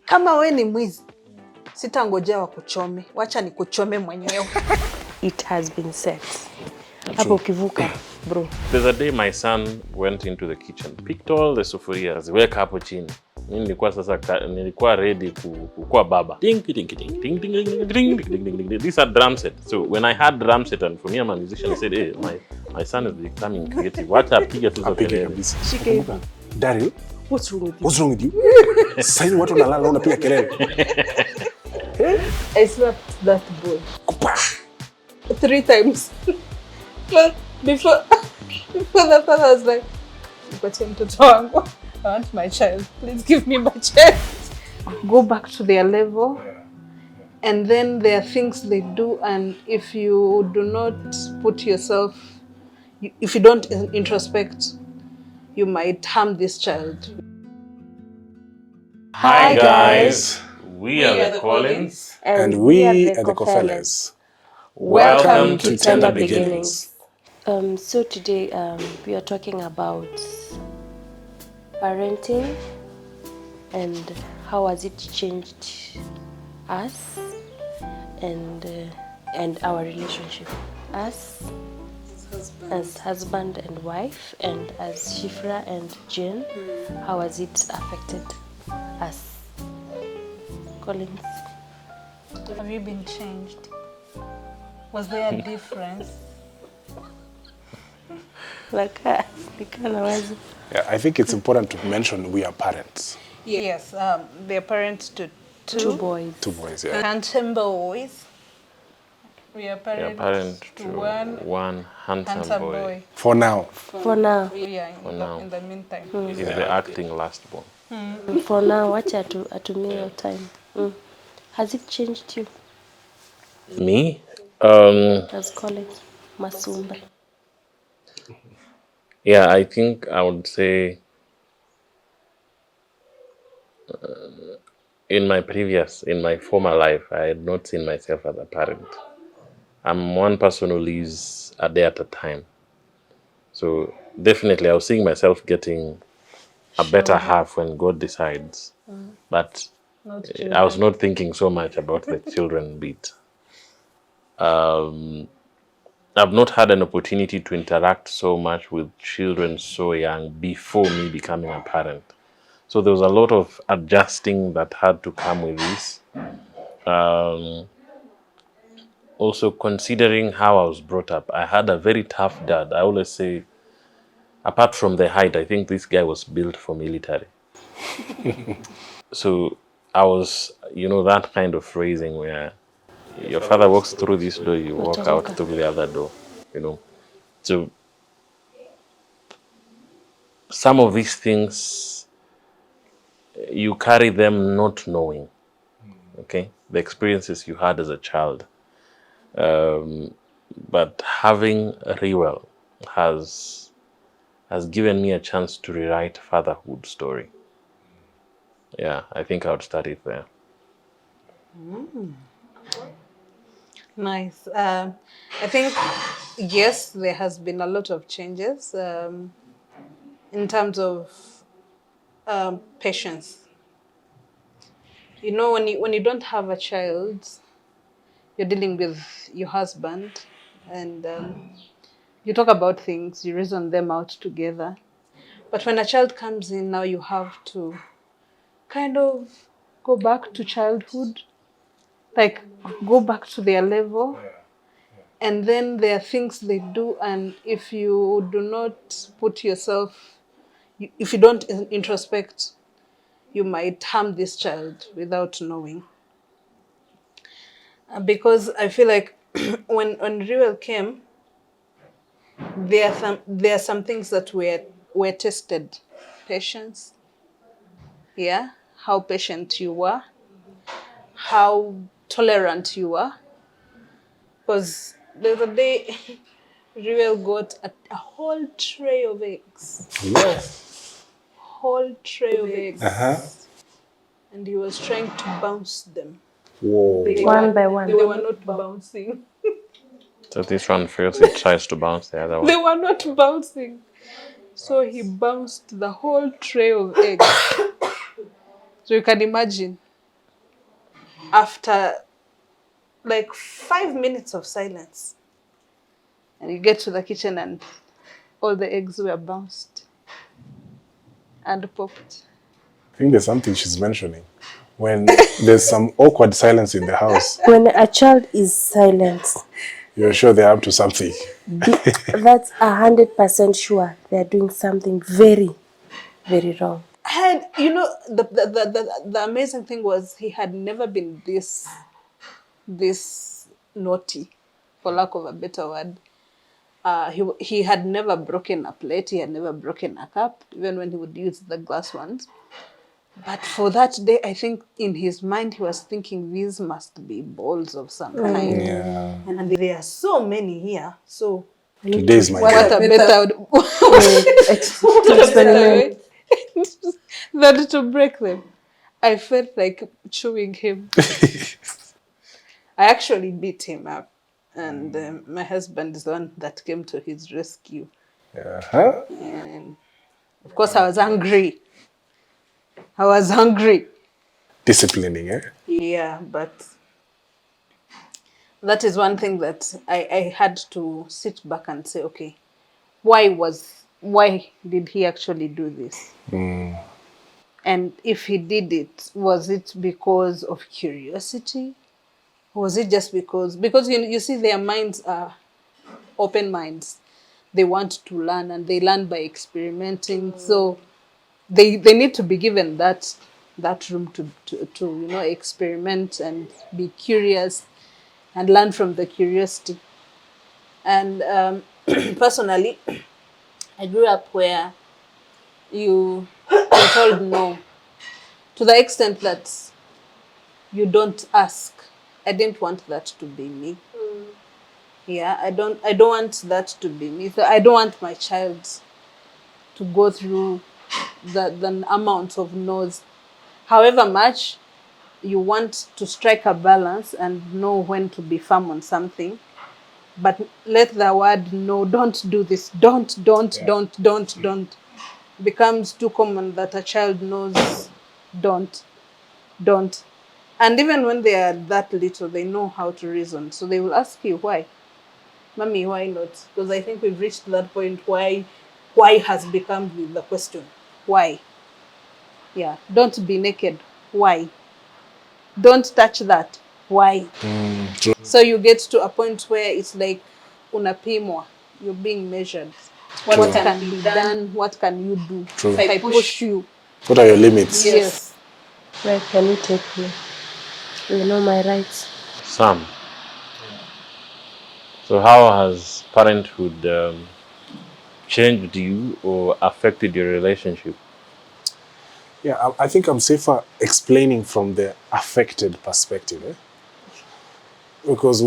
Kama we ni mwizi, sitangojea wakuchome. Wacha nikuchome mwenyewe. It has been said. Hapo ukivuka, bro. There's a day my son went into the kitchen, picked all the sufurias, weka hapo chini. Mimi nilikuwa ready kuwa baba. Ding ding ding ding ding ding ding ding ding. These are drum set. So when I had drum set, and for me I'm a musician, I said, hey, my son is becoming creative. What apiga tu zote. Shika. Daryl, what's wrong with you? Sasa watu wanalala unapiga kelele. I slapped that boy 3 times. But before the father was like, "Nipatie mtoto wangu. I want my child. Please give me my child." Go back to their level. And then there are things they do, and if you do not put yourself, if you don't introspect, you might harm this child. Hi guys, we are the Collins, and we are the Kofeles. Welcome to Tender Beginnings. So today we are talking about parenting and how has it changed us and our relationship. Us as husband and wife, and as Shifra and Jen, how has it affected us? Collins, Have you been changed? Was there a difference? yeah, I think it's important to mention we are parents. Yes, they're parents to two boys. 2 boys, yeah. Handsome boys. We are parents to one handsome boy. For now. For now. Yeah, in the meantime. He's the acting last born. For now, watch atumie your time. Has it changed you? Me? As Collins, Masumba. Yeah, I think I would say in my former life, I had not seen myself as a parent. I'm one person who lives a day at a time. So definitely I was seeing myself getting a better half when God decides. But I was not thinking so much about the children bit. I've not had an opportunity to interact so much with children so young before me becoming a parent. So there was a lot of adjusting that had to come with this. Also considering how I was brought up, I had a very tough dad. I always say, apart from the height, I think this guy was built for military. So I was, that kind of raising where your father walks through this door, you walk out through the other door, So some of these things, you carry them not knowing, okay? The experiences you had as a child. But having Rewell has given me a chance to rewrite fatherhood story. Yeah, I think I would start it there. Nice. I think, yes, there has been a lot of changes in terms of patience. When you don't have a child, you're dealing with your husband, and you talk about things, you reason them out together. But when a child comes in, now you have to kind of go back to childhood, like go back to their level. And then there are things they do, and if you do not put yourself, if you don't introspect, you might harm this child without knowing. Because I feel like when Rewell came, there are some things that were tested. Patience. Yeah, how patient you were, how tolerant you were. Because the other day, Rewell got a whole tray of eggs. Yes. Whole tray of eggs. Uh-huh. And he was trying to bounce them. Whoa. One by one. They were not bouncing. So this one feels it tries to bounce the other one. They were not bouncing. So he bounced the whole tray of eggs. So you can imagine, after like 5 minutes of silence, and you get to the kitchen and all the eggs were bounced and popped. I think there's something she's mentioning. When there's some awkward silence in the house, When a child is silent, you're sure they're up to something. that's 100% sure they're doing something very, very wrong. And you know, the amazing thing was he had never been this naughty, for lack of a better word. He had never broken a plate, he had never broken a cup, even when he would use the glass ones. But for that day, I think in his mind he was thinking these must be balls of some kind. Yeah. And there are so many here. So Today's my what day. a better Experiment. than to break them. I felt like chewing him. I actually beat him up. And my husband is the one that came to his rescue. Uh-huh. And of course, I was angry. Disciplining, eh? Yeah, but that is one thing that I had to sit back and say, okay, why did he actually do this? And if he did it, was it because of curiosity? Or was it just because you see their minds are open minds. They want to learn and they learn by experimenting. So they need to be given that room to experiment and be curious and learn from the curiosity. And personally, I grew up where you're told no, to the extent that you don't ask. I didn't want that to be me. Yeah, I don't want that to be me. So I don't want my child to go through the amount of no's. However much you want to strike a balance and know when to be firm on something, but let the word no, don't do this, don't becomes too common that a child knows don't. And even when they are that little, they know how to reason. So they will ask you why. Mommy, why not? Because I think we've reached that point why has become the question. Why? Yeah. Don't be naked. Why? Don't touch that. Why? True. So you get to a point where it's like unapimwa. You're being measured. What can be done? What can you do? True. If I push you. What are your limits? Yes. Where can you take me? You know my rights. Sam, so how has parenthood changed you or affected your relationship? Yeah, I think I'm safer explaining from the affected perspective, eh? Because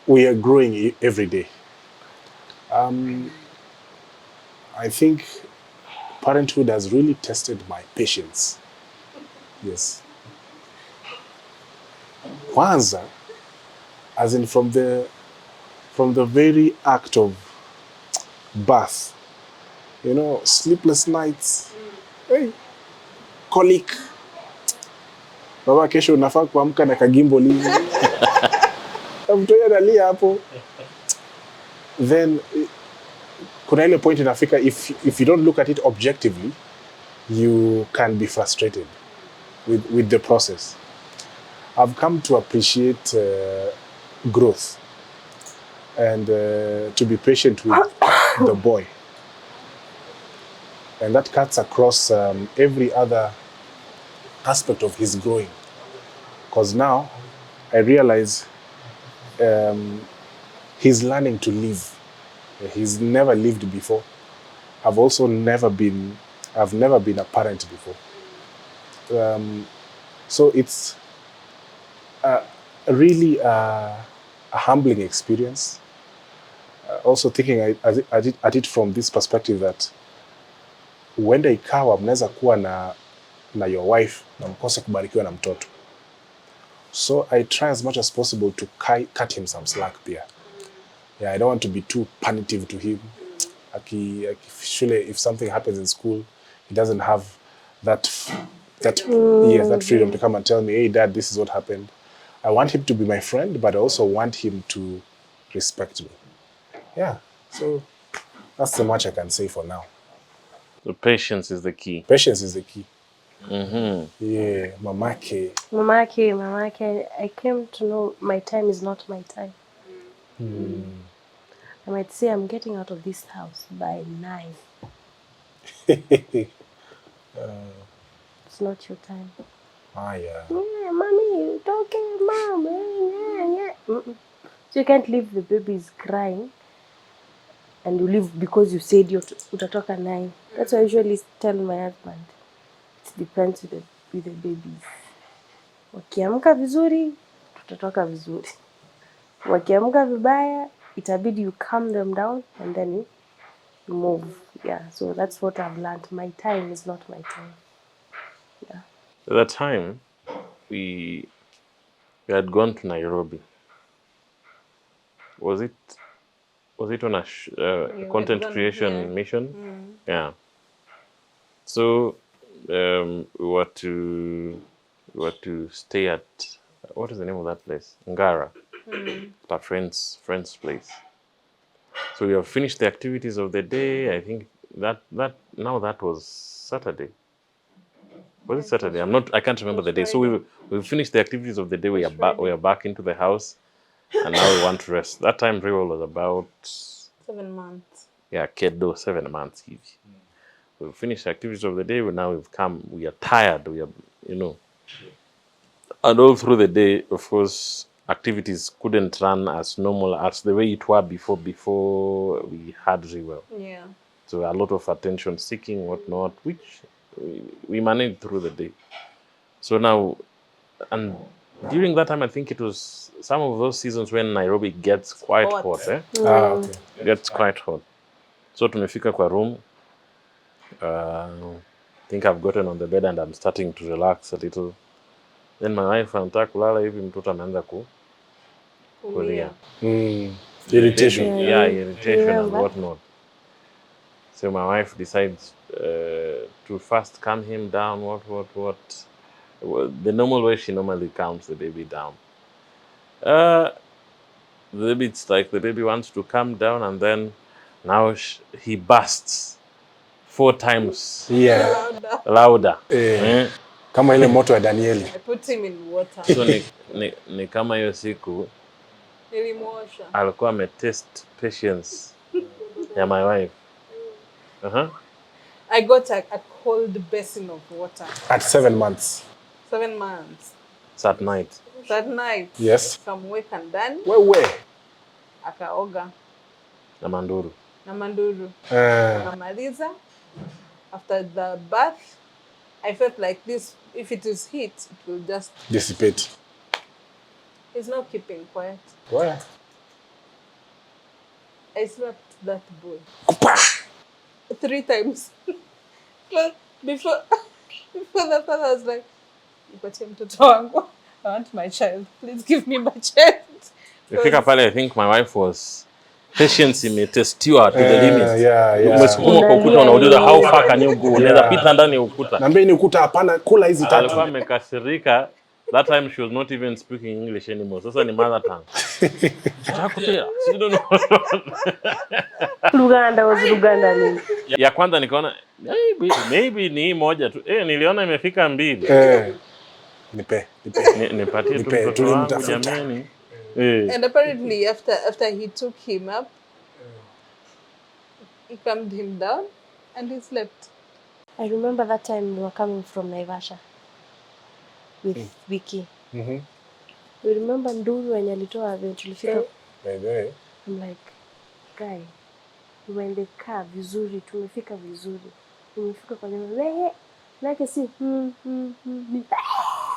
we are growing every day. I think parenthood has really tested my patience. Yes. Kwanza, as in from the very act of birth, you know, sleepless nights, hey, colic. Baba, kesho unafaa kuamka na kagimbo lini? Mtoto analia hapo. Then kuna ile point inafika, if you don't look at it objectively, you can be frustrated with the process. I've come to appreciate growth and to be patient with the boy. And that cuts across every other aspect of his growing. Because now I realize he's learning to live. He's never lived before. I've never been a parent before. So it's really a humbling experience. Also thinking at it from this perspective that huenda ikawa mnaweza kuwa na your wife na mkose kubarikiwa na mtoto. So I try as much as possible to cut him some slack pia. Yeah, I don't want to be too punitive to him. If something happens in school, he doesn't have that freedom to come and tell me, hey dad, this is what happened. I want him to be my friend, but I also want him to respect me. Yeah, so that's the much I can say for now. So patience is the key. Patience is the key. Mm-hmm. Yeah, mamake. Mamake, I came to know my time is not my time. I might say I'm getting out of this house by 9. It's not your time. Yeah. Yeah, mommy, it's okay, mom. Yeah. Mm-mm. So you can't leave the babies crying and you leave because you said utatoka 9. That's why I usually tell my husband. It depends with the babies. Wakiamka vizuri, tutatoka vizuri. Wakiamka vibaya, itabidi you calm them down and then you move. Yeah, so that's what I've learned. My time is not my time. Yeah. At that time, we had gone to Nairobi. Was it on a we had content gone, creation mission? Yeah. So we were to stay at, what is the name of that place? Ngara. Our friend's place. So we have finished the activities of the day. I think that was Saturday. Was it Saturday? I can't remember the day. So we finished the activities of the day. We are back into the house, and now we want to rest. That time Rewell was about 7 months. Yeah, Kedo 7 months. We've finished the activities of the day. We've come. We are tired. We are, and all through the day, of course, activities couldn't run as normal as the way it were before we had Rewell. Yeah. So a lot of attention seeking, whatnot, which we managed through the day. So now, and during that time, I think it was some of those seasons when Nairobi gets quite hot. Okay. Gets quite hot. So tumefika kwa room. I think I've gotten on the bed and I'm starting to relax a little. Then my wife anataka kulala hivi, mtoto ameanza kulia. Irritation. Yeah, irritation and Remember? whatnot. So my wife decides to first calm him down. What? Well, the normal way she normally calms the baby down. It's like the baby wants to calm down, and then now he bursts 4 times Yeah. louder. Kama ile moto ya Danieli. I put him in water. So ni kama hiyo siku Nilimwosha. alikuwa ametest patience ya my wife. I got a cold basin of water. At 7 months. 7 months. It's at night. That night. Yes. Kamweka ndani. Wewe. Akaoga. Na manduru. Akamaliza. After the bath, I felt like this, if it is heat, it will just dissipate. He's not keeping quiet. Where? I slapped that boy 3 times. But before the father was like, nipatie mtoto wangu. I want my child. Please give me my child. Ifika pale, I think my wife was patience imetestiwa to the limit. Yeah. Umesukuma kwa ukuta, unauliza how far can you go? Unaweza pita ndani ya ukuta. Naambia ni ukuta, hapana, kula hizi 3. Alikuwa amekasirika. That time she was not even speaking English anymore. Sasa ni mother tongue. Luganda nini? Ya kwanza nikaona maybe ni moja tu. Niliona imefika 2. Nipatie tu mtoto wangu jamani. And apparently after he took him up, he calmed him down and he slept. I remember that time we were coming from Naivasha with Vicky. We remember Nduru wenye alitoa venye tulifika. I'm like, guy, we were in the car vizuri, tumefika vizuri. Tumefika kwa nyumba, wewe, like si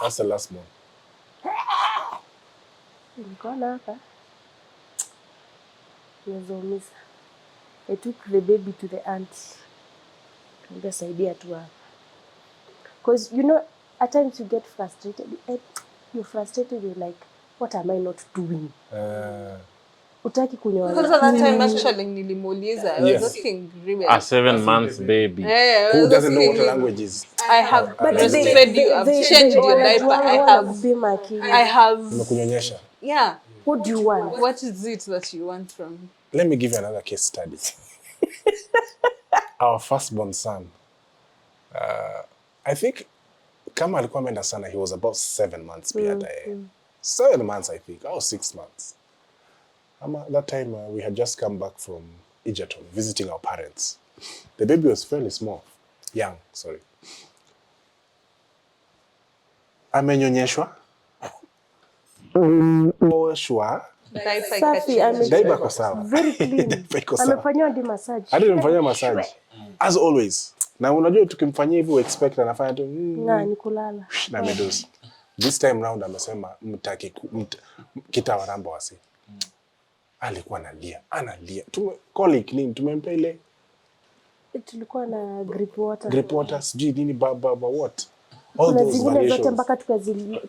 That's the last one. Nikaona hapa. Nazomisa. I took the baby to the auntie. Kaambia saidia tu hapa. Because at times you get frustrated. You're frustrated, you're like, what am I not doing? Utaki kunyonya. Because at that time actually nilimuuliza, I was Yes. asking really. A 7 months baby. Yeah, I Who was doesn't know what asking a him, language is? I have But breastfed you, I've changed your diaper, I have, Nimekunyonyesha. yeah. What do you want? What is it that you want from me? Let me give you another case study. Our firstborn son, I think kama alikuwa ameenda sana, he was about 7 months pia hata yeye. 7 months I think, or 6 months. That time we had just come back from Egerton visiting our parents. The baby was fairly small, young, sorry. Amenyonyeshwa. Oshwa. Safi, Diaper kwa sawa. very clean. Amefanywa hadi massage. Hadi nimemfanyia massage. As always. Na unajua tukimfanyia hivyo expect anafanya tu ni kulala. na medosi. This time round amesema mtaki kitawaramba wasi. Alikuwa analia. Colic nini tumempa ile Tulikuwa na grip water. Grip water, sijui nini baba what. All Kuna those zingine variations. zote mpaka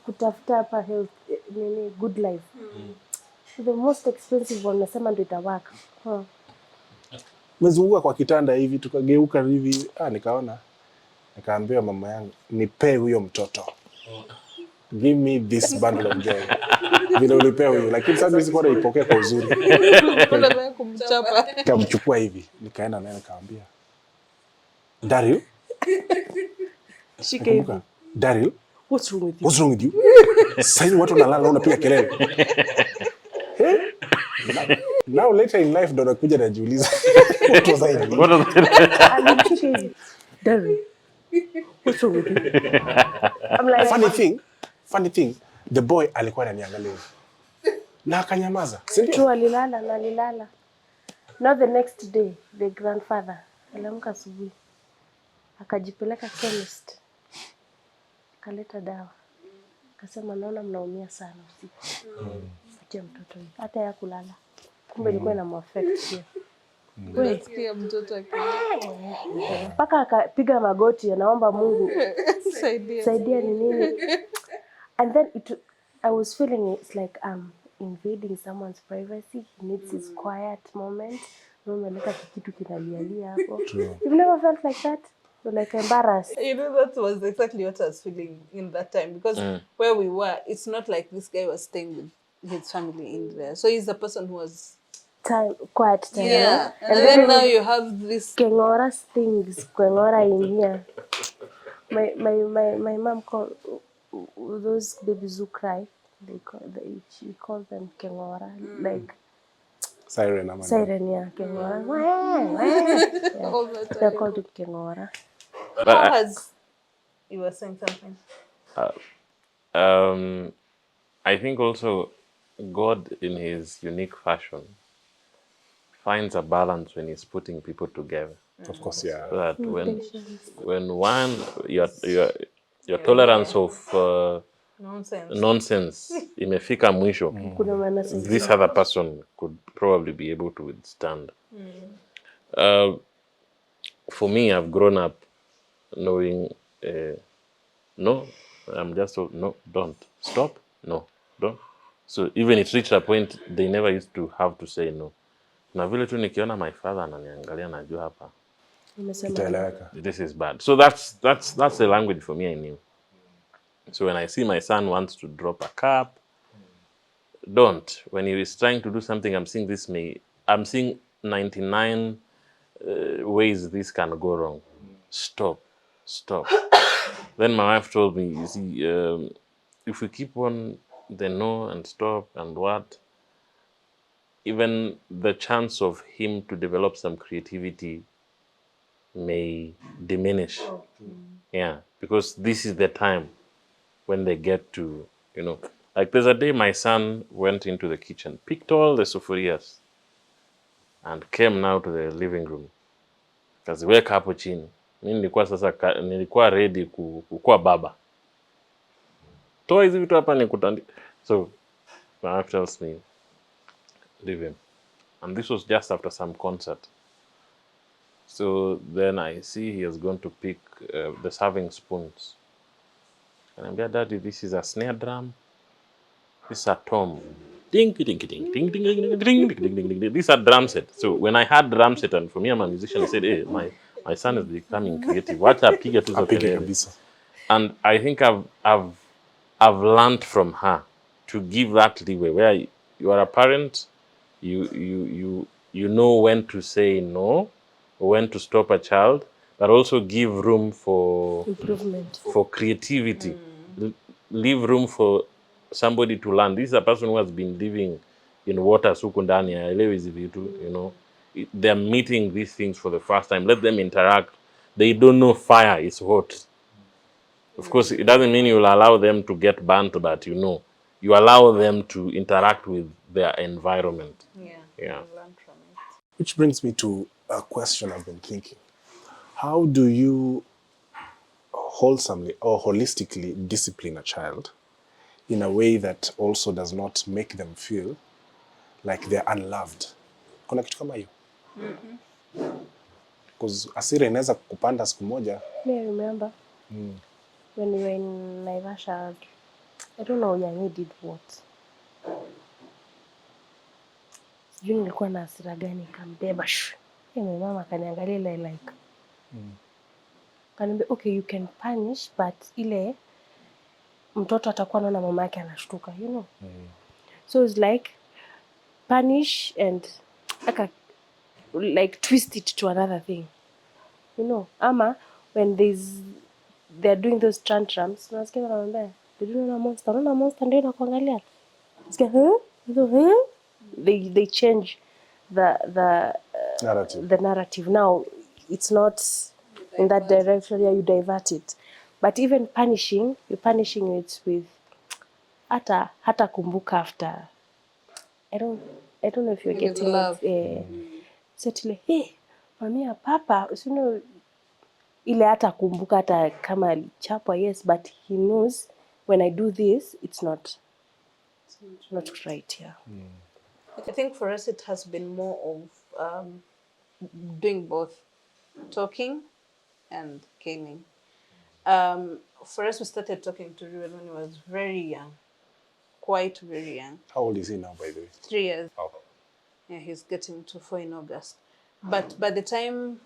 kutafuta hapa health good life. The most expensive one nasema ndio itawaka. Mezunguka kwa kitanda hivi tukageuka hivi nikaambia mama yangu nipe huyo mtoto. Give me this bundle of joy. Vile ulipea huyo, lakini sasa mimi sikuwa naipokea kwa uzuri. Kuna kumchapa. Nikamchukua hivi, nikaenda naye nikamwambia Daryl, shike hivi. Daryl, What's wrong with you? What's wrong with you? Sasa watu wanalala unapiga kelele. Now later in life ndo nakuja najiuliza what was I doing? Alimshika hivi. Daryl, what's wrong with you? I'm like, funny thing, the boy alikuwa ananiangalia na akanyamaza. True, alilala. Now the next day, the grandfather aliamka asubuhi akajipeleka chemist, akaleta dawa, akasema naona mnaumia sana usiku, acha mtoto hivi, hata ya kulala. Kumbe ilikuwa inamuaffect pia. Unasikia mtoto Mpaka akapiga magoti anaomba Mungu saidia ni nini. And then I was feeling it's like invading someone's privacy. He needs his quiet moment. Umeleta kitu kinalialia hapo. You've never felt like that? You're like embarrassed. You know, that was exactly what I was feeling in that time, because where we were, it's not like this guy was staying with his family in there. So he's the person who was quiet time. Yeah. And then now you have this Kengora things in here. My mom called those babies who cry. She calls them kengora, like siren, yeah, kengora. Yeah. They're called it kengora. You were saying something. I think also God, in His unique fashion, finds a balance when He's putting people together. Of course, yeah. So that when one your tolerance of nonsense imefika mwisho, this other person could probably be able to withstand. For me, I've grown up knowing, no, I'm just told, no, don't, stop, no, don't. So even it reached a point, they never used to have to say no. Na vile tu nikiona my father ananiangalia najua hapa, this is bad. So that's the language for me I knew. So when I see my son wants to drop a cup, don't. When he is trying to do something, I'm seeing 99 ways this can go wrong. Stop. Then my wife told me, you see, if we keep on the no and stop and what, even the chance of him to develop some creativity may diminish. Yeah, because this is the time when they get to, like there's a day my son went into the kitchen, picked all the sufurias, and came now to the living room. Kaziweka hapo chini. Mimi nilikuwa ready kukua baba. Toa hizi vitu hapa nikutandika. So my wife tells me, leave him. And this was just after some concert. So then I see he has gone to pick the serving spoons. And I'm like, Daddy, this is a snare drum. This is a tom. Ding, ding, ding, ding, ding, ding, ding, ding, ding, ding, ding, ding. These are drum set. So when I had drum set, and for me, I'm a musician, I said, hey, my son is becoming creative. What a piga tu zo Apige kelele. kabisa. And I think I've learned from her to give that leeway where you are a parent, you know when to say no, when to stop a child, but also give room for Improvement. creativity. Leave room for somebody to learn. This is a person who has been living in water suku ndani haelewi hizi vitu, you know. They're meeting these things for the first time. Let them interact. They don't know fire is hot. Of course, it doesn't mean you'll allow them to get burnt, but you allow them to interact with their environment. Yeah. Yeah. Learn from it. Which brings me to a question I've been thinking. How do you wholesomely or holistically discipline a child in a way that also does not make them feel like they're unloved? Kuna kitu kama hiyo? Because hasira inaweza kupanda siku moja. Me, I remember when we were in Naivasha, I don't know Yanyi did what. Sijui nilikuwa na hasira gani, nikambeba. My mama akaniangalia like kaniambia, okay, you can punish, but ile mtoto atakuwa anaona mama yake anashtuka, you know. So it's like punish and like twist it to another thing, you know. Ama when they're doing those tantrums, unasikia wanaambia, did you know monster? Unaona monster ndio inakuangalia. Unasikia, they change the narrative. Now it's not in that direction. Yeah, you divert it. But even punishing, you're punishing it with hata kumbuka after. I don't know if you're With getting love. it. Certainly, hey, mami papa, you know, ile hata kumbuka hata kama alichapwa, yes, but he knows when I do this, it's not right. Yeah. I think for us it has been more of doing both, talking and caning. For us, we started talking to Ruben when he was very young, quite very young. How old is he now, by the way? 3 years. Oh. Yeah, he's getting to 4 in August. But by the time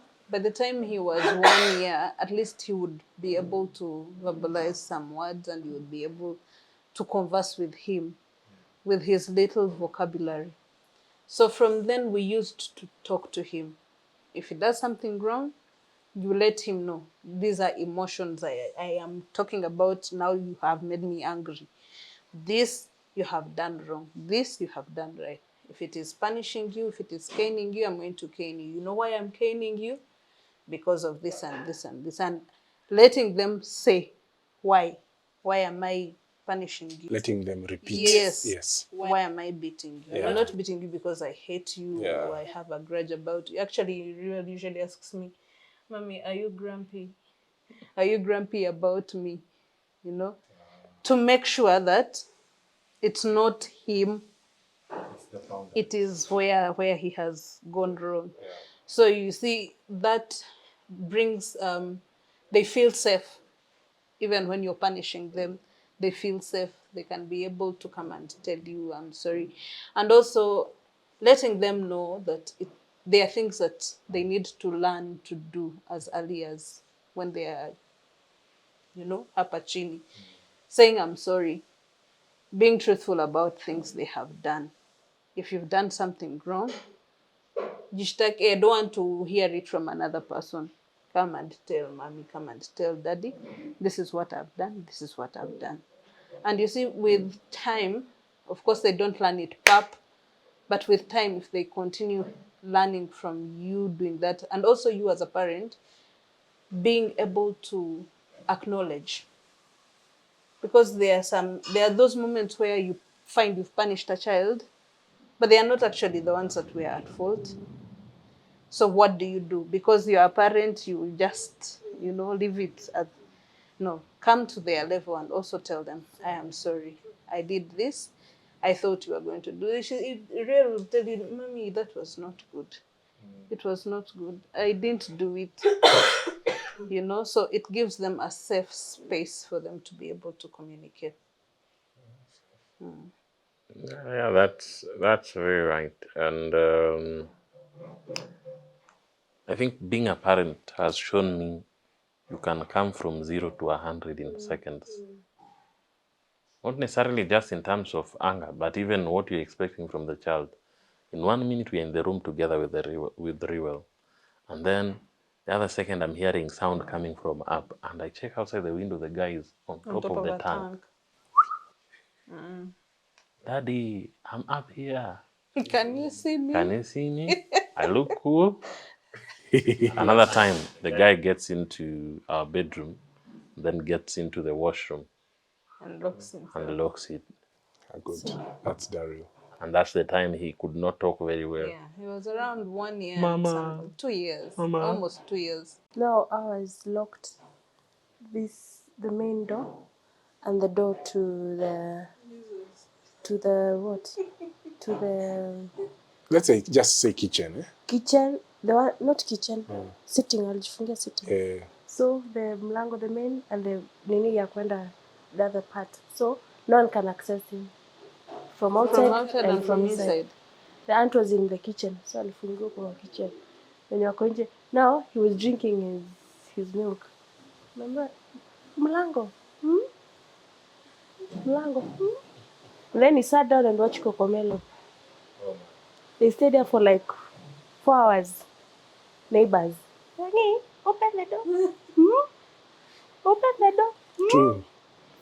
he was 1 year, at least he would be able to verbalize some words, and you would be able to converse with him with his little vocabulary. So from then we used to talk to him. If he does something wrong, you let him know. These are emotions I am talking about. Now you have made me angry. This you have done wrong. This you have done right. If it is punishing you, if it is caning you, I'm going to cane you. You know why I'm caning you? Because of this and this and this. And letting them say, why? Why am I punishing you? Letting them repeat. Yes. Why am I beating you? Yeah. I'm not beating you because I hate you Yeah. or I have a grudge about you. Actually, Riel usually asks me, Mommy, are you grumpy? Are you grumpy about me? You know, to make sure that it's not him, it is where he has gone wrong. Yeah. So you see, that brings, they feel safe. Even when you're punishing them, they feel safe. They can be able to come and tell you, I'm sorry. And also letting them know that there are things that they need to learn to do as early as when they are, hapa chini. Saying, I'm sorry. Being truthful about things they have done. If you've done something wrong, I don't want to hear it from another person. Come and tell mommy, come and tell daddy, this is what I've done, this is what I've done. And you see, with time, of course, they don't learn it pap, but with time, if they continue learning from you doing that, and also you as a parent, being able to acknowledge. Because there are those moments where you find you've punished a child, but they are not actually the ones that were at fault. So what do you do? Because you're a parent, you just, leave it at, no, come to their level and also tell them, I am sorry. I did this. I thought you were going to do this. It really will tell you, Mommy, that was not good. It was not good. I didn't do it. So it gives them a safe space for them to be able to communicate. Yeah, that's very right. And I think being a parent has shown me you can come from 0 to 100 in seconds. Not necessarily just in terms of anger, but even what you're expecting from the child. In 1 minute, we're in the room together with Rewell. And then the other second, I'm hearing sound coming from up. And I check outside the window, the guy is on On top top of of the a tank. tank. Daddy, I'm up here. Can you see Can me? you see me? I look cool. Another time, the guy gets into our bedroom, then gets into the washroom And looks himself. and locks it. Good. That's Daryl. And that's the time he could not talk very well. Yeah, he was around 1 year and Mama. some 2 years. Mama. Almost 2 years. No, I was locked. The main door and the door to the what? To the Let's say, just say kitchen. Eh? kitchen. The one, not kitchen. Sitting. Alijifungia sitting. Eh, So the mlango, the main, and the nini ya kwenda the other part. So no one can access him from outside, and from inside. inside. The aunt was in the kitchen, so alifungiwa kwa kitchen. When wako nje, now he was drinking his milk. Remember, mlango, mlango. And then he sat down and watched Cocomelon. They stayed there for like 4 hours. Neighbors, "Hey, open the door. Open the door. true.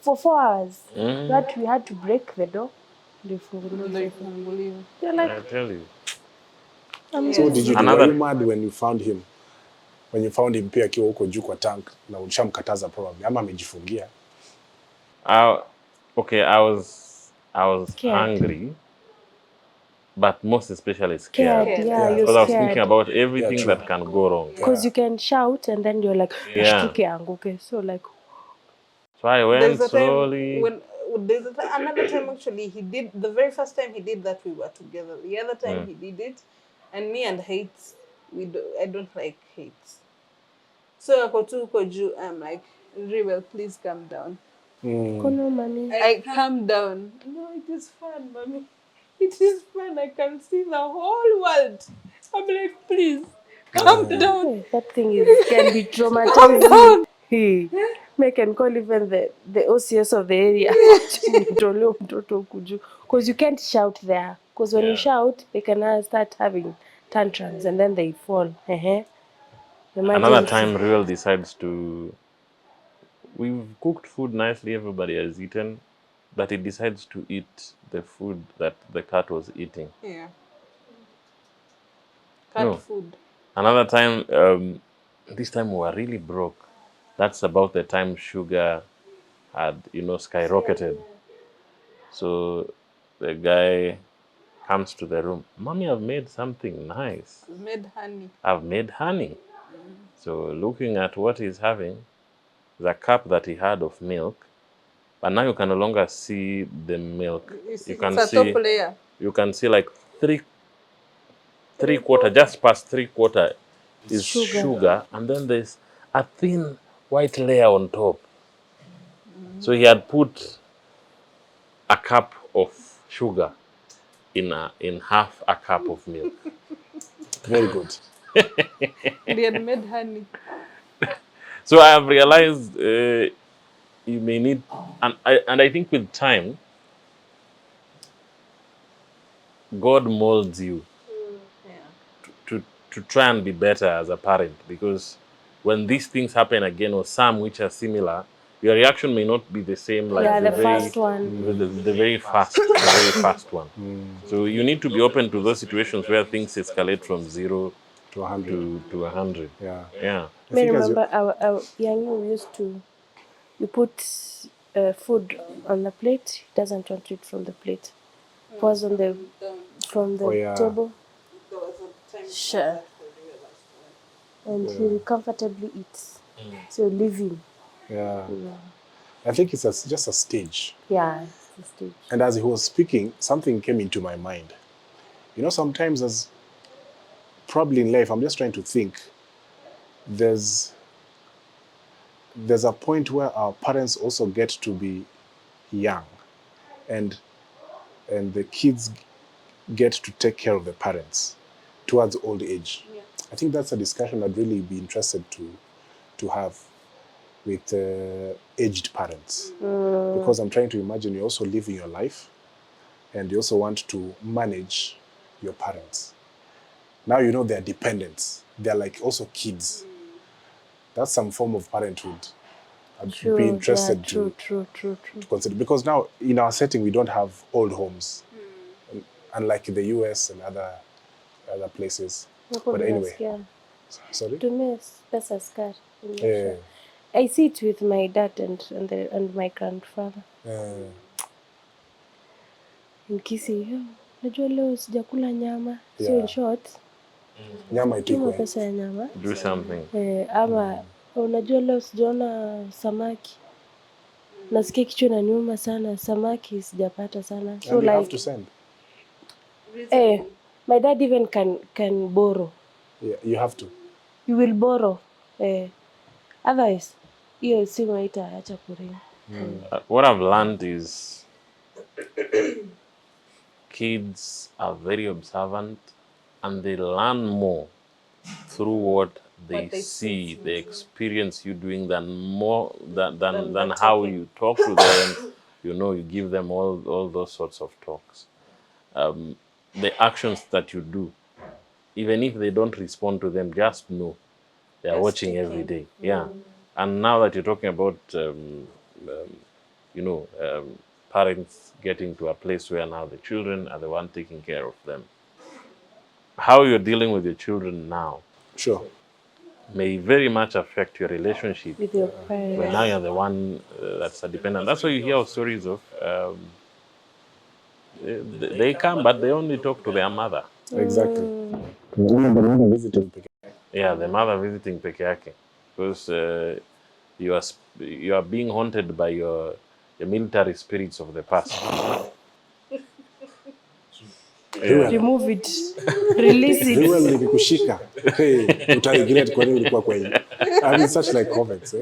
For 4 hours. That we had to break the door. Ndio ifunguliwe. They're like, I tell you. So did you do? Were Another- you mad when you found him? When you found him pia akiwa huko juu kwa tank na ulishamkataza probably ama amejifungia? Okay, I was Scared. angry, but most especially scared. scared. Yeah, Yeah, Because I you're was thinking scared. about everything true. that can go wrong. Because you can shout and then you're like, Yeah. ashtuke anguke. So like, So I went There's a time slowly. when another time actually he did the very first time he did that we were together. The other time he did it, and me and Hates I don't like Hates. So ako tu uko juu, I'm like, Rewell, please calm down. kono mami. I calm down. No, it is fun, mommy. It is fun. I can see the whole world. I'm like, please calm down. Hey, that thing can be traumatizing. Hey, me can call even the OCS of the area. Because you can't shout there. Because when you shout, they can start having tantrums and then they fall. Another Emergency. time, Rewell decides to. We've cooked food nicely, everybody has eaten, but he decides to eat the food that the cat was eating. Yeah. Cat No. food. Another time, this time we were really broke. That's about the time sugar had, skyrocketed. So the guy comes to the room. Mommy, I've made something nice. Made honey. I've made honey. So looking at what he's having, the cup that he had of milk, but now you can no longer see the milk. You can it's a see top layer. you can see like three quarter, just past 3/4 is sugar, and then there's a thin white layer on top. So he had put a cup of sugar in half a cup of milk. Very good. They had made honey. So I have realized you may need, and I think with time, God molds you to try and be better as a parent, because when these things happen again or some which are similar, your reaction may not be the same like Yeah, the the very first one. the very fast one. So you need to be open to those situations where things escalate from 0 To 100. to 100. Yeah. Yeah. I Me think as you, remember our young we used to, you put food on the plate, he doesn't want it from the plate. Pause on the from the Oh, yeah. table, There was a time sure, and he comfortably eats. So leave him. yeah. I think it's just a stage. Yeah, it's the stage. And as he was speaking, something came into my mind. You know, sometimes as probably in life, I'm just trying to think, there's a point where our parents also get to be young. And and the kids get to take care of the parents towards old age. Yeah. I think that's a discussion I'd really be interested to have with aged parents. Because I'm trying to imagine you're also living your life and you also want to manage your parents. Now you know they're dependents. They're like also kids. That's some form of parenthood. I'd be interested to consider. Because now in our setting, we don't have old homes. Unlike the US and other places. But anyway. Sorry? I see it with my dad and my grandfather. Nkisi, najua leo sijakula nyama. So in short, nyama tuma pesa ya nyama. Do something. Ama unajua leo sijaona samaki. Nasikia kichwa inaniuma sana, samaki sijapata sana. So and you like, have to send. My dad even can borrow. Yeah, you have to. You will borrow. Otherwise, hiyo simu haitaacha kuringa. What I've learned is kids are very observant and they learn more through what they see, they experience you doing than how you talk to them. You know, you give them all those sorts of talks. The actions that you do, even if they don't respond to them, just know they are watching every day. Yeah. And now that you're talking about, parents getting to a place where now the children are the one taking care of them. How you're dealing with your children now may very much affect your relationship with your parents. When now you're the one that's a dependent. That's why you hear stories of they come, but they only talk to their mother. Exactly. The mother visiting. Yeah, the mother visiting peke yake. Because you are being haunted by your military spirits of the past. Remove it. Release it. They will nikikushika. Hey, utaregret kwa nini ulikuwa kwa hiyo. I mean such like comments.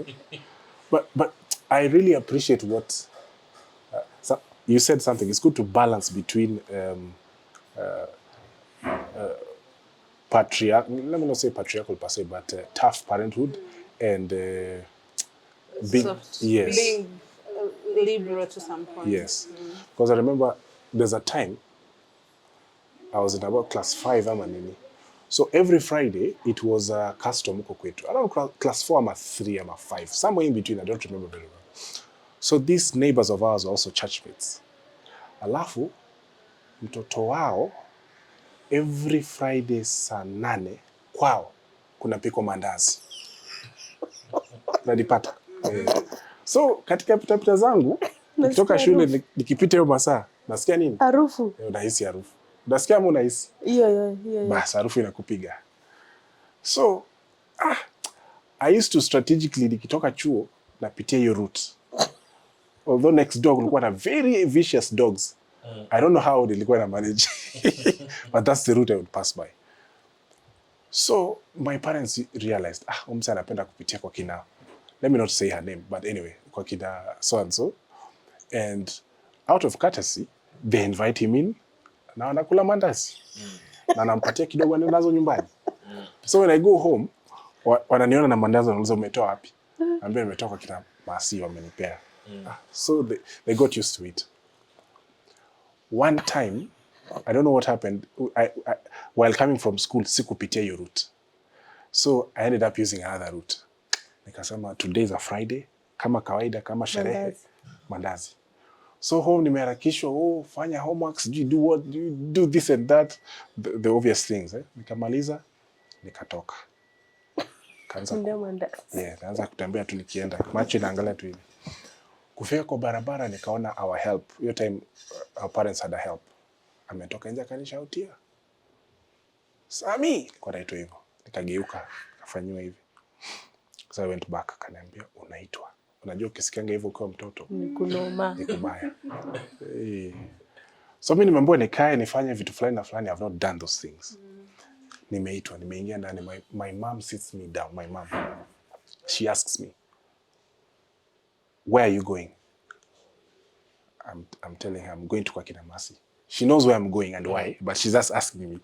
But I really appreciate what you said something. It's good to balance between let me not say patriarchal per se, but tough parenthood and being liberal to some point. Yes. Because I remember there's a time I was in about class 5 ama nini. So every Friday it was a custom huko kwetu. Around class 4 ama 3 ama 5, somewhere in between, I don't remember very well. So these neighbors of ours were also churchmates. Alafu mtoto wao every Friday saa 8 kwao kuna piko mandazi. Nadipata. So katika pita zangu nikitoka shule nikipita hiyo masaa nasikia nini? Harufu. Unahisi harufu. Unasikia ama unahisi? Hiyo. Basi harufu inakupiga. So I used to strategically nikitoka chuo napitia hiyo route. Although next door kulikuwa na very vicious dogs. I don't know how nilikuwa na manage. But that's the route I would pass by. So my parents realized, umse anapenda kupitia kwa kina. Let me not say her name, but anyway, kwa kina so and so. And out of courtesy, they invite him in. Na anakula mandazi. Na nampatia kidogo ane nazo nyumbani. So when I go home, wananiona na mandazi wanauliza umetoa wapi? Ambia nimetoka kwa kina Masi wamenipea. So they got used to it. One time, I don't know what happened. While coming from school, sikupitia hiyo route. So I ended up using another route. Nikasema today is a Friday, kama kawaida, kama sherehe, mandazi. So home nimeharakishwa, fanya homeworks, do this and that, the obvious things. Nikamaliza, nikatoka. Kaanza kutembea tu nikienda. Macho inaangalia tu hivi. Kufika kwa barabara nikaona our help. Hiyo time our parents had a help. Ametoka nje akanishautia. Sami, kwa naitwa hivyo. Nikageuka, kafanywa hivi. So I went back, akaniambia unaitwa. Unajua ukisikianga hivyo ukiwa mtoto. Nikunoma. Nikubaya. So mimi nimeambiwa nikae nifanye vitu fulani na fulani. I've not done those things. Nimeitwa, nimeingia ndani. My mom sits me down. My mom. She asks me, where are you going? I'm telling her I'm going to kwa kina Masi. She knows where I'm going and why, but she's just asking me,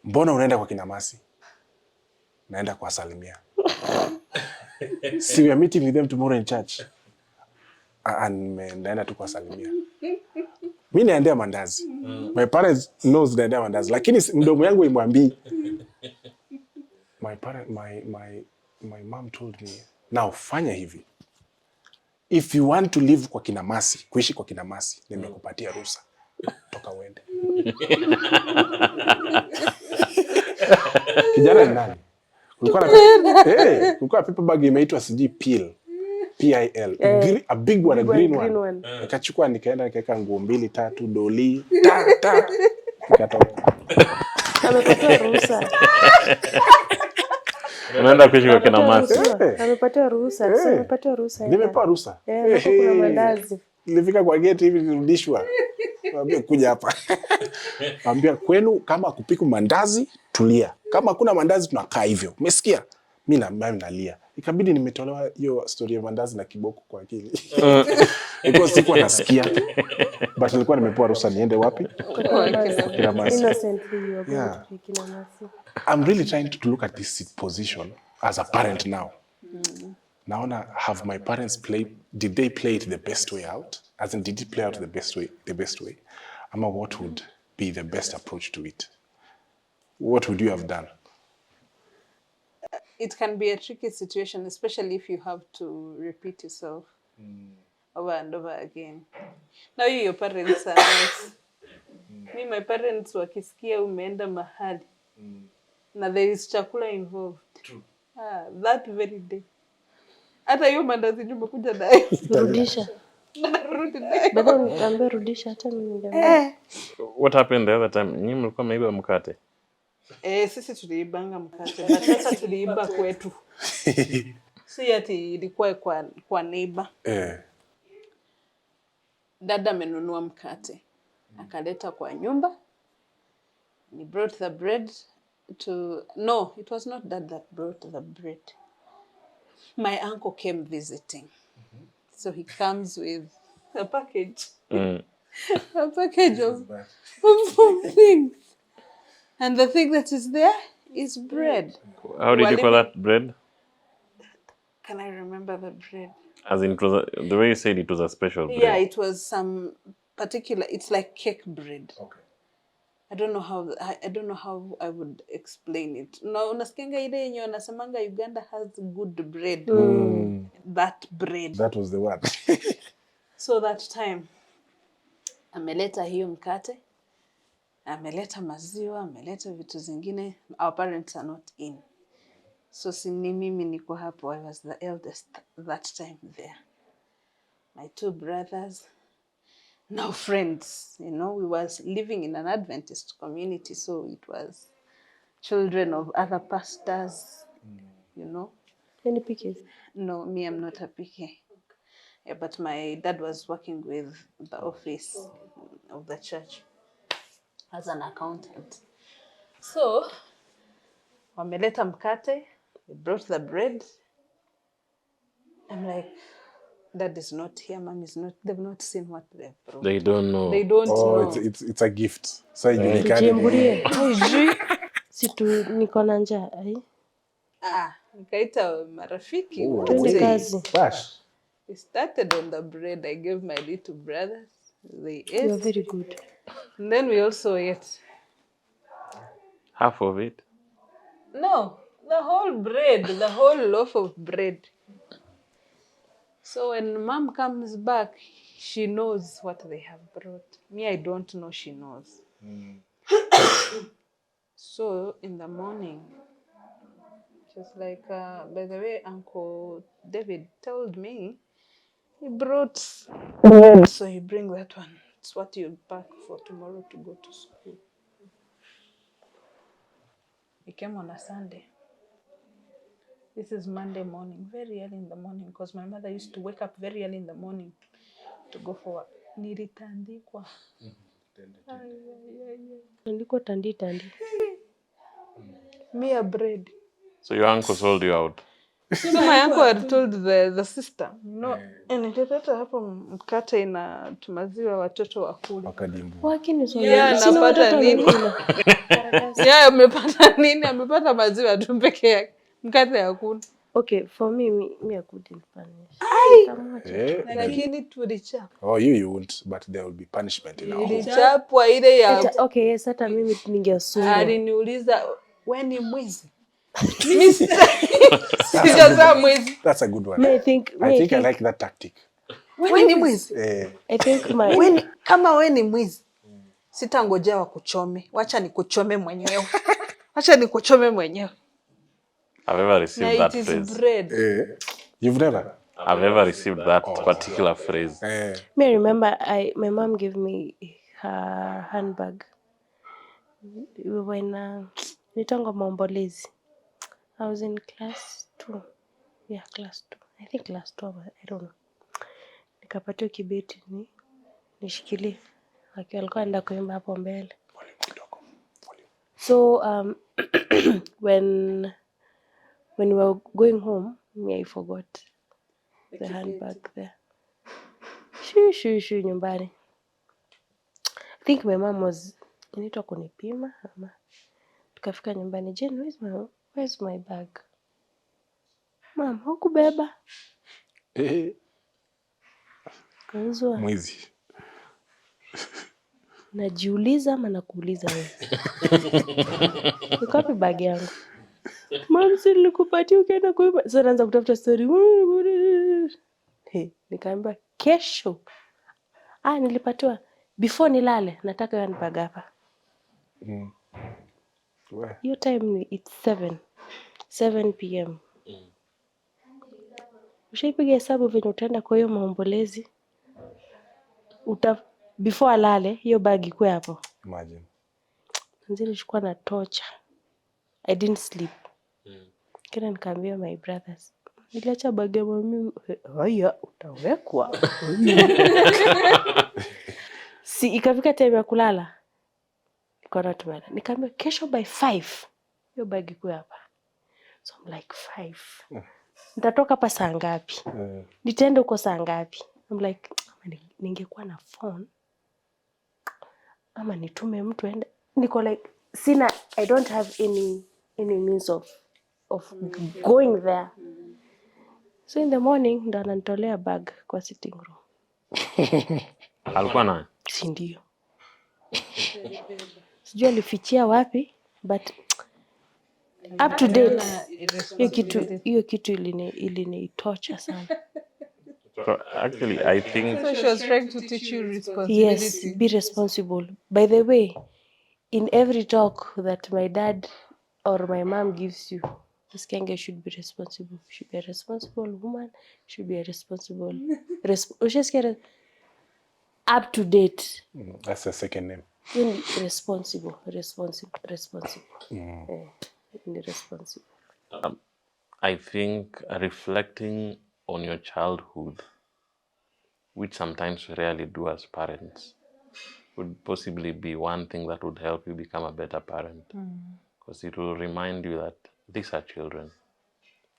mbona unaenda kwa kina Masi? Naenda kwa Salimia. See, we are meeting with them tomorrow in church. And naenda tu kwa Salimia. Mimi naendea mandazi. My parents knows naendea mandazi, lakini mdomo yangu imwambii. My mom told me, now fanya hivi. If you want to live kwa kina Masi, kuishi kwa kina Masi, nimekupatia ruhusa. Toka uende. Kijana ni nani? Kulikuwa paper bag imeitwa sijui PIL. PIL. A big one, a green one. Nikachukua nikaenda nikaweka nguo 2 3 doli. Nikatoka. Amepatiwa ruhusa. Unaenda kuishi kwa kina Masi. Amepatiwa ruhusa. Amepatiwa ruhusa. Nimepewa ruhusa. Kuna mandazi. Nilifika kwa gate hivi nirudishwa. Waambia kuja hapa. Waambia kwenu kama kupiku mandazi tulia. Kama hakuna mandazi tunakaa hivyo. Umesikia? Mimi nalia. Ikabidi nimetolewa hiyo story ya mandazi na kiboko kwa akili. Because sikuwa nasikia. But nilikuwa nimepewa ruhusa niende wapi? Kina Masi. Innocently you are going to kina Masi. I'm really trying to look at this position as a parent now. Naona, have my parents did they play it the best way out? As in, did it play out the best way? Ama what would be the best approach to it? What would you have done? It can be a tricky situation, especially if you have to repeat yourself over and over again. Now your parents are nice. Me, my parents wakisikia umeenda mahali. Na there is chakula involved. True. That very day. Hata hiyo mandazi nimekuja nayo. Rudisha. Narudi nayo. Bado niambia rudisha hata mimi ningeambia. What happened the other time? Nyinyi mlikuwa mmeiba mkate? Sisi tuliibanga mkate. Na sasa tuliiba kwetu. Si ati ilikuwa kwa neighbor. Dada amenunua mkate. Akaleta kwa nyumba. He brought the bread no, it was not that brought the bread. My uncle came visiting. So he comes with a package. A package of things. And the thing that is there is bread. How did you call that bread? Can I remember the bread? As in, the way you said it was a special bread. Yeah, it was some particular, it's like cake bread. Okay. I don't know how I would explain it. No, unasikianga ile yenye wanasemanga Uganda has good bread. That bread. That was the one. So that time, ameleta hiyo mkate, ameleta maziwa, ameleta vitu zingine. Our parents are not in. So ni mimi niko hapo. I was the eldest that time there. My 2 brothers. Now friends, we was living in an Adventist community, so it was children of other pastors, Any picky? No, me, I'm not a picky. Yeah, but my dad was working with the office of the church as an accountant. So, wameleta mkate, they brought the bread. I'm like, Dad is not here, Mom is not. They've not seen what they've brought. They don't know. They don't know. It's a gift. So you Tujimbulie. Situ niko na njaa. Nikaita marafiki. Twende kazi. Bash. We started on the bread. I gave my little brothers. They ate. You're very good. And then we also ate. Half of it? No, the whole bread, the whole loaf of bread. So when Mom comes back, she knows what they have brought. Me, I don't know she knows. So in the morning, she's like, by the way, Uncle David told me he brought bread. So you bring that one. It's what you pack for tomorrow to go to school. He came on a Sunday. This is Monday morning, very early in the morning, because my mother used to wake up very early in the morning to go for work. Nilitandikwa. Tandikwa tandi. Me a bread. So your uncle sold you out? So my uncle had told the sister, no, nilileta hapo mkate ina tumaziwa watoto wakule. Wakadimbu. Lakini sio anapata nini? Amepata nini? Amepata maziwa tu peke yake. Mkate hakuna. Okay, for me I couldn't punish. Lakini tulichapa. Oh, you won't, but there will be punishment in our home. Tulichapwa ile ya Okay, yes, hata mimi ningesua. Aliniuliza, wewe ni mwizi? Mimi sijazaa mwizi. That's a good one. I think I like that tactic. Wewe ni mwizi? I think kama wewe ni mwizi, sitangojea wakuchome. Wacha nikuchome mwenyewe. I've ever received that phrase. Bread. You've never? I've ever received that particular phrase. Me remember my mom gave me her handbag. We were in nitongo maombolezi. I was in class 2. Yeah, class 2. I think class 2, I don't know. Nikapatiwa kibeti nishikilie. Alikuwa anaenda kuimba hapo mbele. So when we were going home, I forgot the handbag there. Shoo nyumbani. I think my mom was inaitwa kunipima ama tukafika nyumbani, Jane, where's my bag? Mom, hukubeba? Kauzwa. Mwizi. Najiuliza ama nakuuliza wewe? Niko wapi bag yangu? Mom, si nilikupatia ukaenda kuiba. Sasa naanza kutafuta story. Nikaambia kesho. Nilipatiwa before nilale, nataka hiyo handbag hapa. Your time it's 7 p.m. Ushaipiga hesabu venye utaenda kwa hiyo maombolezi? Before alale, hiyo bag ikuwe hapo. Imagine. Nilishukua na torture. I didn't sleep. Kila nikaambia my brothers, niliacha bag ya mami. Haya, utawekwa. Si ikafika time ya kulala. Nikaona tumela. Nikaambia kesho by 5 hiyo bag ikuwe hapa. So I'm like 5. Nitatoka hapa saa ngapi? Nitaenda huko saa ngapi? I'm like ningekuwa na phone ama nitume mtu ende. Niko like I don't have any means of going there. So in the morning ndo ananitolea bag kwa sitting room. Alikuwa nayo? Si ndio. Sijui alifichia wapi, but up to date hiyo kitu ilini torture sana. So actually I think So she was trying to teach you responsibility. Yes, be responsible. By the way, in every talk that my dad or my mom gives you, this Kenge should be responsible. Should be a responsible woman. Should be a responsible. Up to date. That's the second name. Responsible. Responsible. I think reflecting on your childhood, which sometimes we rarely do as parents, would possibly be one thing that would help you become a better parent. Because it will remind you that these are children.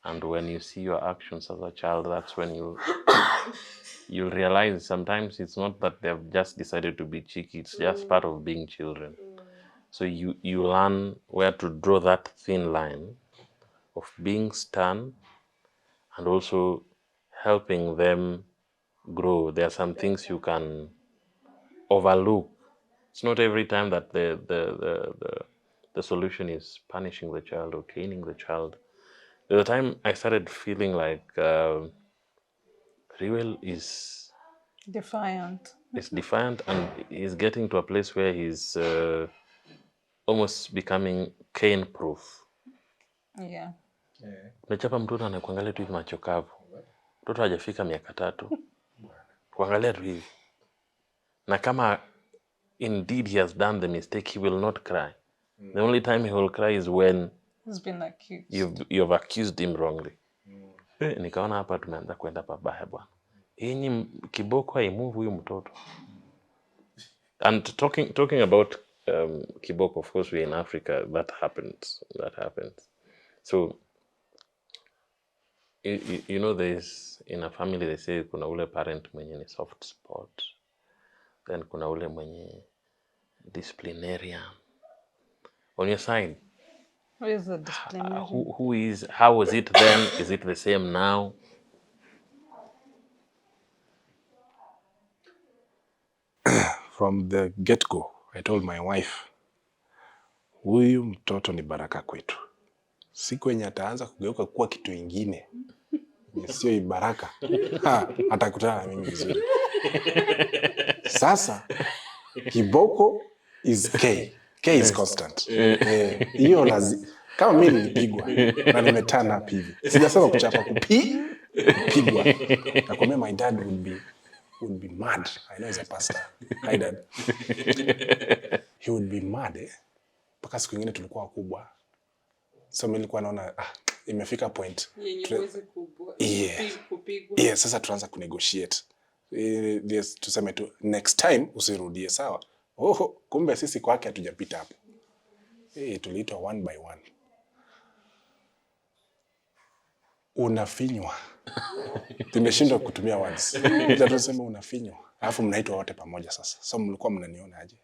And when you see your actions as a child, that's when you'll realize sometimes it's not that they've just decided to be cheeky, it's just part of being children. So you learn where to draw that thin line of being stern and also helping them grow. There are some things you can overlook. It's not every time that the solution is punishing the child or caning the child. There's a time I started feeling like Riwel is defiant. He's defiant and he's getting to a place where he's almost becoming cane proof. Yeah. Mechapa mtoto anakuangalia tu hivi macho kavu. Mtoto hajafika miaka 3. Kuangalia tu hivi. Na kama indeed he has done the mistake, he will not cry. The only time he will cry is when he's been accused. You've accused him wrongly. Nikaona hapa tumeanza kwenda pabaya bwana. Yenyi kiboko haimove huyu mtoto. And talking about kiboko, of course we're in Africa, that happens. So You know, there's in a family they say kuna ule parent mwenye ni soft spot, then kuna ule mwenye disciplinarian. On your side, Who is the disciplinarian? how was it then? Is it the same now? From the get-go, I told my wife, huyu mtoto ni baraka kwetu. Siku yenye ataanza kugeuka kuwa kitu ingine, sio baraka, atakutana na mimi vizuri. Sasa, kiboko is K. K is constant. Hiyo kama mimi nilipigwa na nimetana up hivi. Sijasema kuchapa kupigwa. Nakwambia my dad would be mad. I know he's a pastor. Hi dad. He would be mad. Mpaka siku nyingine tulikuwa wakubwa. So mimi nilikuwa naona imefika point. Yeah, sasa tuanza kunegotiate. Yes, tuseme tu next time usirudie, sawa? Kumbe sisi kwake hatujapita hapo. Tuliitwa one by one. Unafinywa. Tumeshindwa kutumia words. Tunasema unafinywa. Alafu mnaitwa wote pamoja sasa. So mlikuwa mnaniona aje?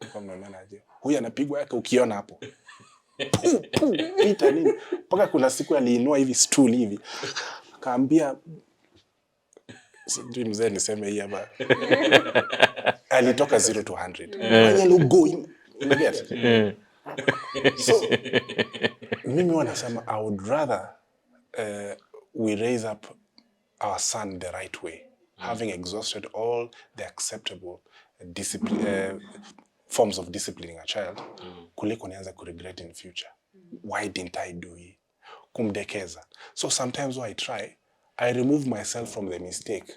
Mlikuwa mnaniona aje? Huyu anapigwa yake ukiona hapo. Pita nini? Mpaka kuna siku aliinua hivi stool hivi. Akaambia sijui mzee niseme hii hapa. Alitoka 0 to 100. When you going, you get. So mimi wanasema I would rather we raise up our son the right way, having exhausted all the acceptable forms of disciplining a child, kuliko nianza kuregret in future. Why didn't I do it? Kumdekeza. So sometimes what I try, I remove myself from the mistake.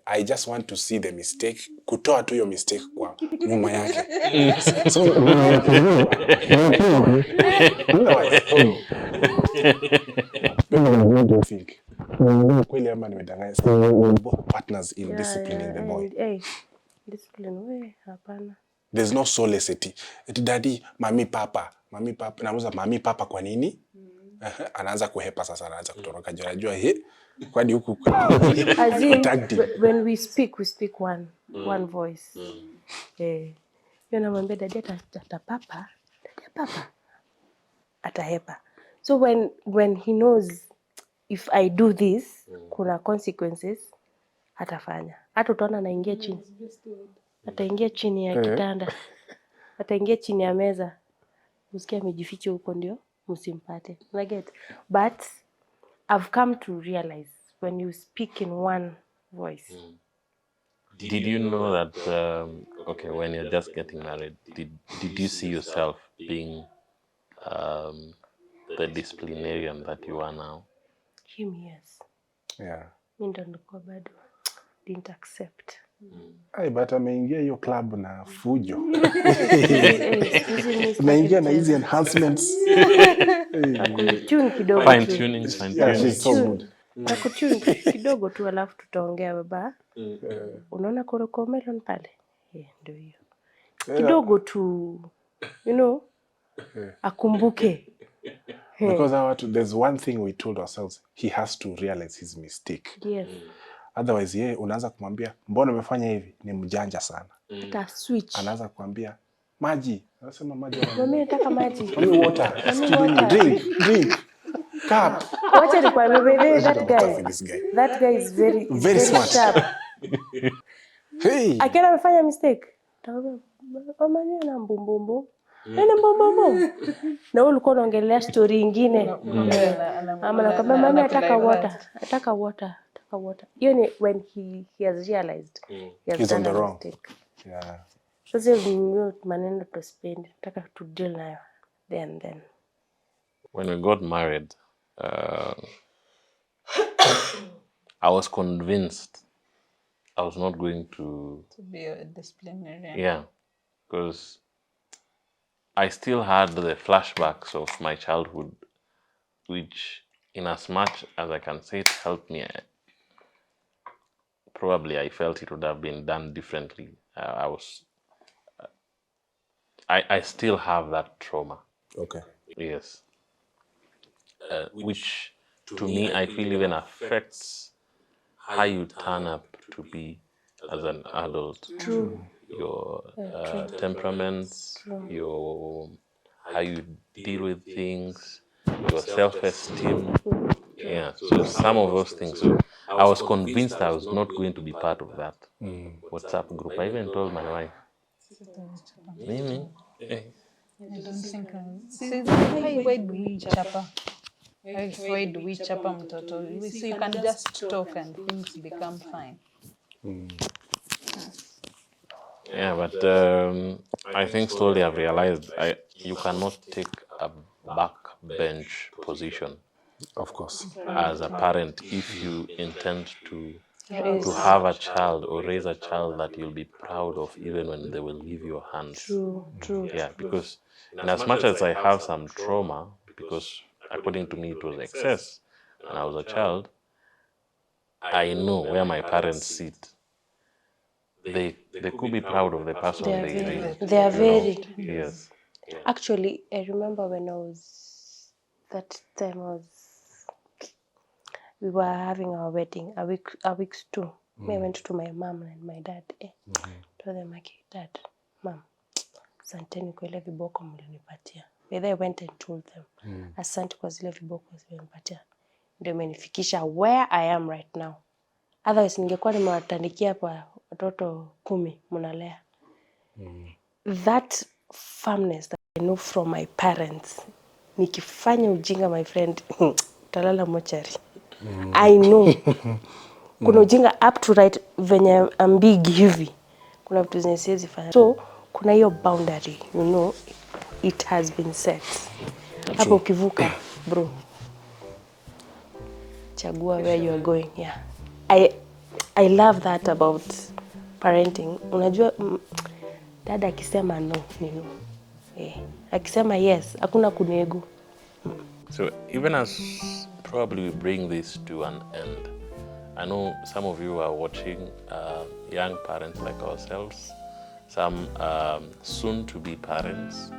I just want to see the mistake, kutoa tu hiyo mistake kwa nyuma yake. So kweli ama nimedanganya. Both partners in disciplining the boy. Discipline hapana. There's no solace eti daddy, mami papa. Namuza mami papa kwa nini? Anaanza kuhepa sasa, anaanza kutoroka. Unajua kwani huku when we speak one voice. Namwambia daddy papa atahepa. So when he knows if I do this, kuna consequences, atafanya. Hata utaona anaingia chini. Ataingia chini ya kitanda. Ataingia chini ya meza. Usikia amejificha huko ndio msimpate. Get. But I've come to realize when you speak in one voice. Did you know that okay, when you're just getting married, did you see yourself being the disciplinarian that you are now? Him, yes. Yeah. Mimi ndo nilikuwa bado didn't accept. But ameingia hiyo club na fujo. Naingia na hizi enhancements. Tune kidogo. Fine tuning. Yeah, she's so good. Nakutune kidogo tu alafu tutaongea baba. Unaona koroko melon pale? Ndio hiyo. Kidogo tu, akumbuke. Because there's one thing we told ourselves, he has to realize his mistake. Yes. Otherwise unaanza kumwambia mbona umefanya hivi, ni mjanja sana. Ata switch. Anaanza kumwambia maji, anasema maji. Mimi nataka maji. Mimi water. Drink. Cup. Wacha nikwambie that guy is very smart. Sharp. Hey. Akiona amefanya mistake. Mama ni ana mbumbumbu. Nene mbombo. Na wewe ulikuwa unaongelea story nyingine. Ama nakwambia mama ataka water. Hiyo ni when he has realized he's on the wrong. Mistake. Yeah. Sasa hiyo maneno to spend, nataka to deal nayo then. When we got married, I was convinced I was not going to be a disciplinarian. Yeah, because I still had the flashbacks of my childhood, which, in as much as I can say it helped me, probably I felt it would have been done differently. I still have that trauma. Okay. Yes. Which to me, I feel even affects how you turn up to be as an adult. True. Your True. temperaments, True. your how you deal with things, your self-esteem. Yeah, so some of those things. So I was convinced I was not going to be part of that WhatsApp group. I even told my wife, Mimi, eh, I don't think see, why do we chapa? Why do we chapa mtoto? So you can just talk and things become fine. yeah, but I think slowly I've realized you cannot take a backbench position Of course. as a parent if you intend to Raise. have a child or raise a child that you'll be proud of even when they will leave your hands. True. True. Yeah, because in as much as I have some trauma, because according to me it was excess when I was a child, I know where my parents sit. They could be proud of the person They are they very. raised. They are you know? very. Yes. Actually, I remember when I was that time we were having our wedding a weeks too. Me, I went to my mom and my dad. Told them, okay, dad, mom, asanteni kwa ile viboko mlinipatia. Then I went and told them, asante kwa zile viboko zilinipatia. Ndio imenifikisha where I am right now. Otherwise ningekuwa nimewatandikia hapa watoto 10 mnalea. That firmness that I know from my parents, nikifanya ujinga, my friend, utalala mochari. I know. Kuna ujinga up to right venye I'm big hivi. Kuna vitu zenye siwezi fanya. So, kuna hiyo boundary, you know, it has been set. Hapo ukivuka, bro, chagua where you are going. Yeah. I love that about parenting. Unajua dada akisema no ni no. Akisema yes, hakuna kunego. So even as probably we bring this to an end, I know some of you are watching young parents like ourselves, some soon to be parents,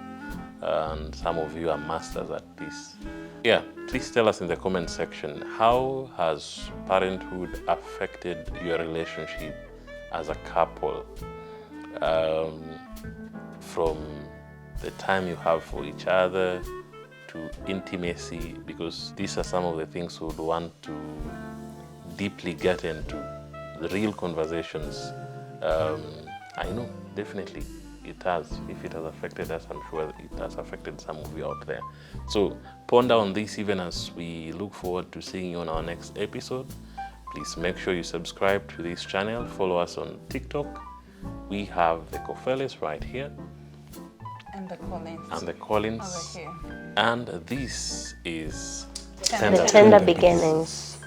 and some of you are masters at this. Yeah, please tell us in the comment section, how has parenthood affected your relationship as a couple? From the time you have for each other to intimacy, because these are some of the things we would want to deeply get into, the real conversations. I know, definitely it has. If it has affected us, I'm sure it has affected some of you out there. So ponder on this even as we look forward to seeing you on our next episode. Please make sure you subscribe to this channel. Follow us on TikTok. We have the Kofeles right here. And the Collins. And the Collins. Over here. And this is The tender beginnings.